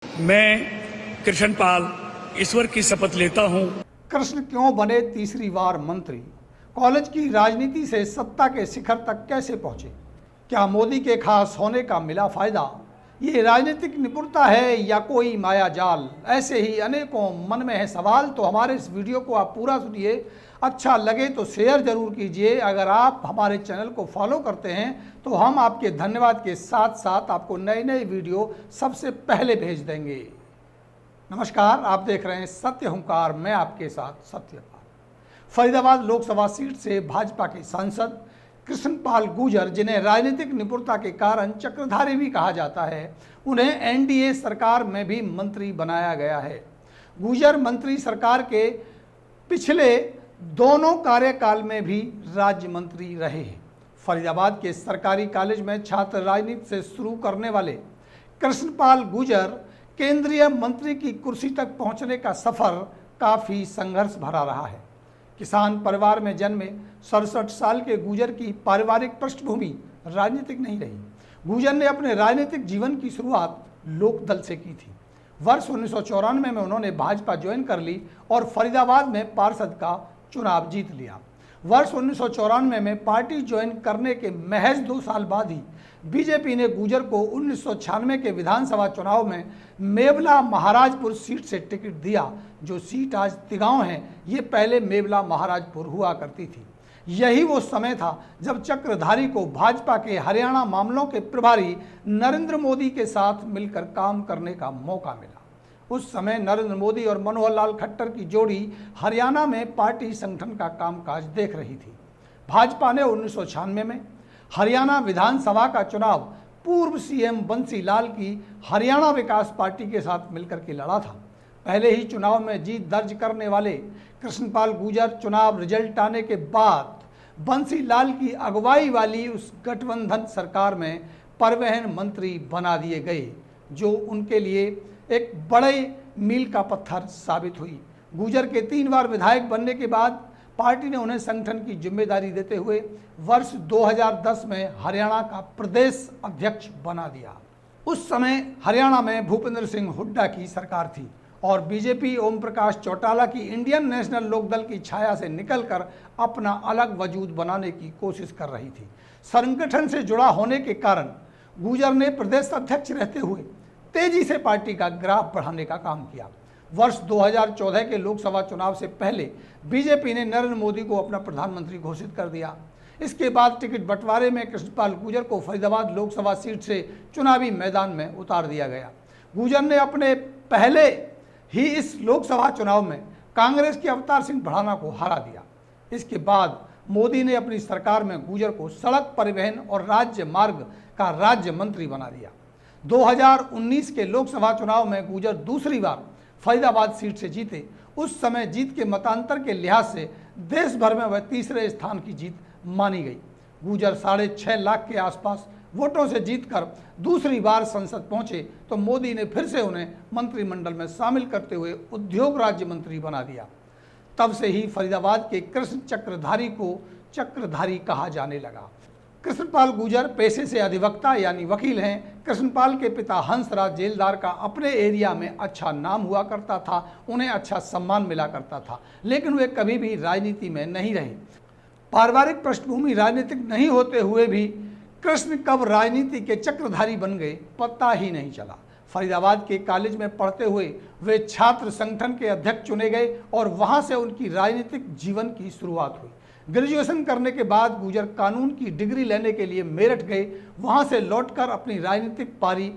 मैं कृष्णपाल ईश्वर की शपथ लेता हूं। कृष्ण क्यों बने तीसरी बार मंत्री? कॉलेज की राजनीति से सत्ता के शिखर तक कैसे पहुंचे? क्या मोदी के खास होने का मिला फायदा? ये राजनीतिक निपुणता है या कोई माया जाल? ऐसे ही अनेकों मन में है सवाल। तो हमारे इस वीडियो को आप पूरा सुनिए। अच्छा लगे तो शेयर जरूर कीजिए। अगर आप हमारे चैनल को फॉलो करते हैं तो हम आपके धन्यवाद के साथ साथ आपको नए नए वीडियो सबसे पहले भेज देंगे। नमस्कार, आप देख रहे हैं सत्य हुंकार, मैं आपके साथ सत्यपाल। फरीदाबाद लोकसभा सीट से भाजपा के सांसद कृष्णपाल गुर्जर, जिन्हें राजनीतिक निपुणता के कारण चक्रधारी भी कहा जाता है, उन्हें एनडीए सरकार में भी मंत्री बनाया गया है। गुर्जर मंत्री सरकार के पिछले दोनों कार्यकाल में भी राज्य मंत्री रहे हैं। फरीदाबाद के सरकारी कॉलेज में छात्र राजनीति से शुरू करने वाले कृष्णपाल गुर्जर केंद्रीय मंत्री की कुर्सी तक पहुंचने का सफर काफी संघर्ष भरा रहा है। किसान परिवार में जन्मे 67 साल के गुर्जर की पारिवारिक पृष्ठभूमि राजनीतिक नहीं रही। गुर्जर ने अपने राजनीतिक जीवन की शुरुआत लोकदल से की थी। वर्ष 1994 में उन्होंने भाजपा ज्वाइन कर ली और फरीदाबाद में पार्षद का चुनाव जीत लिया। वर्ष 1994 में पार्टी ज्वाइन करने के महज 2 साल बाद ही बीजेपी ने गुर्जर को 1996 के विधानसभा चुनाव में मेवला महाराजपुर सीट से टिकट दिया। जो सीट आज तिगांव है, ये पहले मेवला महाराजपुर हुआ करती थी। यही वो समय था जब चक्रधारी को भाजपा के हरियाणा मामलों के प्रभारी नरेंद्र मोदी के साथ मिलकर काम करने का मौका मिला। उस समय नरेंद्र मोदी और मनोहर लाल खट्टर की जोड़ी हरियाणा में पार्टी संगठन का कामकाज देख रही थी। भाजपा ने 1996 में हरियाणा विधानसभा का चुनाव पूर्व सीएम बंसी लाल की हरियाणा विकास पार्टी के साथ मिलकर के लड़ा था। पहले ही चुनाव में जीत दर्ज करने वाले कृष्णपाल गुर्जर चुनाव रिजल्ट आने के बाद बंसी लाल की अगुवाई वाली उस गठबंधन सरकार में परिवहन मंत्री बना दिए गए, जो उनके लिए एक बड़े मील का पत्थर साबित हुई। गुर्जर के 3 बार विधायक बनने के बाद पार्टी ने उन्हें संगठन की जिम्मेदारी देते हुए वर्ष 2010 में हरियाणा का प्रदेश अध्यक्ष बना दिया। उस समय हरियाणा में भूपेंद्र सिंह हुड्डा की सरकार थी और बीजेपी ओम प्रकाश चौटाला की इंडियन नेशनल लोकदल की छाया से निकलकर अपना अलग वजूद बनाने की कोशिश कर रही थी। संगठन से जुड़ा होने के कारण गुर्जर ने प्रदेश अध्यक्ष रहते हुए तेजी से पार्टी का ग्राफ बढ़ाने का काम किया। वर्ष 2014 के लोकसभा चुनाव से पहले बीजेपी ने नरेंद्र मोदी को अपना प्रधानमंत्री घोषित कर दिया। इसके बाद टिकट बंटवारे में कृष्णपाल गुर्जर को फरीदाबाद लोकसभा सीट से चुनावी मैदान में उतार दिया गया। गुर्जर ने अपने पहले ही इस लोकसभा चुनाव में कांग्रेस के अवतार सिंह भड़ाना को हरा दिया। इसके बाद मोदी ने अपनी सरकार में गुर्जर को सड़क परिवहन और राज्य मार्ग का राज्य मंत्री बना दिया। 2019 के लोकसभा चुनाव में गुर्जर दूसरी बार फरीदाबाद सीट से जीते। उस समय जीत के मतांतर के लिहाज से देश भर में वह तीसरे स्थान की जीत मानी गई। गुर्जर 6.5 लाख के आसपास वोटों से जीतकर दूसरी बार संसद पहुंचे तो मोदी ने फिर से उन्हें मंत्रिमंडल में शामिल करते हुए उद्योग राज्य मंत्री बना दिया। तब से ही फरीदाबाद के कृष्ण चक्रधारी को चक्रधारी कहा जाने लगा। कृष्णपाल गुर्जर पेशे से अधिवक्ता यानी वकील हैं। कृष्णपाल के पिता हंसराज जेलदार का अपने एरिया में अच्छा नाम हुआ करता था, उन्हें अच्छा सम्मान मिला करता था, लेकिन वे कभी भी राजनीति में नहीं रहे। पारिवारिक पृष्ठभूमि राजनीतिक नहीं होते हुए भी कृष्ण कब राजनीति के चक्रधारी बन गए, पता ही नहीं चला। फरीदाबाद के कॉलेज में पढ़ते हुए वे छात्र संगठन के अध्यक्ष चुने गए और वहां से उनकी राजनीतिक जीवन की शुरुआत हुई। ग्रेजुएशन करने के बाद गुर्जर कानून की डिग्री लेने के लिए मेरठ गए। वहां से लौटकर अपनी राजनीतिक पारी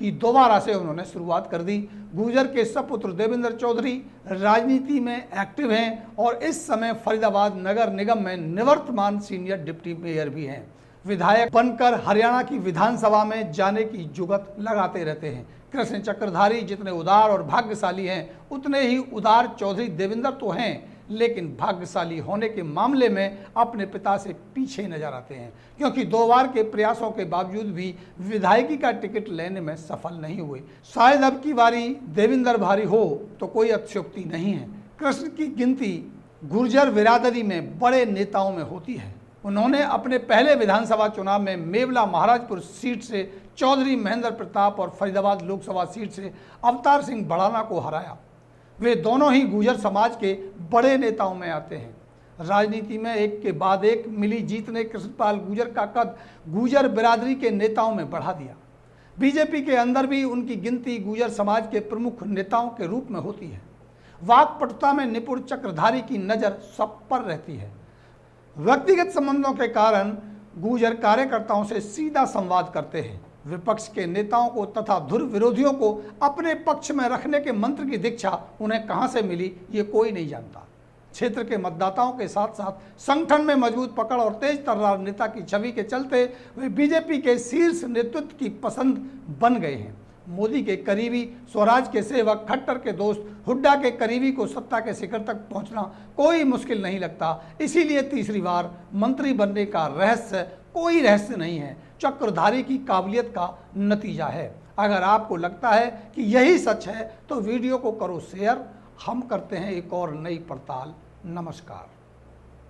की दोबारा से उन्होंने शुरुआत कर दी। गुर्जर के सपुत्र देवेंद्र चौधरी राजनीति में एक्टिव हैं और इस समय फरीदाबाद नगर निगम में निवर्तमान सीनियर डिप्टी मेयर भी हैं। विधायक बनकर हरियाणा की विधानसभा में जाने की जुगत लगाते रहते हैं। कृष्ण चक्रधारी जितने उदार और भाग्यशाली हैं, उतने ही उदार चौधरी देवेंद्र तो हैं, लेकिन भाग्यशाली होने के मामले में अपने पिता से पीछे नजर आते हैं, क्योंकि 2 बार के प्रयासों के बावजूद भी विधायकी का टिकट लेने में सफल नहीं हुए। शायद अब की बारी देवेंद्र भारी हो तो कोई अतिशयोक्ति नहीं है। कृष्ण की गिनती गुर्जर बिरादरी में बड़े नेताओं में होती है। उन्होंने अपने पहले विधानसभा चुनाव में मेवला महाराजपुर सीट से चौधरी महेंद्र प्रताप और फरीदाबाद लोकसभा सीट से अवतार सिंह भड़ाना को हराया। वे दोनों ही गुर्जर समाज के बड़े नेताओं में आते हैं। राजनीति में एक के बाद एक मिली जीत ने कृष्णपाल गुर्जर का कद गुर्जर बिरादरी के नेताओं में बढ़ा दिया। बीजेपी के अंदर भी उनकी गिनती गुर्जर समाज के प्रमुख नेताओं के रूप में होती है। वाक्पटुता में निपुण चक्रधारी की नज़र सब पर रहती है। व्यक्तिगत संबंधों के कारण गुर्जर कार्यकर्ताओं से सीधा संवाद करते हैं। विपक्ष के नेताओं को तथा धुर विरोधियों को अपने पक्ष में रखने के मंत्र की दीक्षा उन्हें कहां से मिली, ये कोई नहीं जानता। क्षेत्र के मतदाताओं के साथ साथ संगठन में मजबूत पकड़ और तेज तर्रार नेता की छवि के चलते वे बीजेपी के शीर्ष नेतृत्व की पसंद बन गए हैं। मोदी के करीबी, स्वराज के सेवक, खट्टर के दोस्त, हुड्डा के करीबी को सत्ता के शिखर तक पहुंचना कोई मुश्किल नहीं लगता। इसीलिए तीसरी बार मंत्री बनने का रहस्य कोई रहस्य नहीं है, चक्रधारी की काबिलियत का नतीजा है। अगर आपको लगता है कि यही सच है तो वीडियो को करो शेयर। हम करते हैं एक और नई पड़ताल। नमस्कार।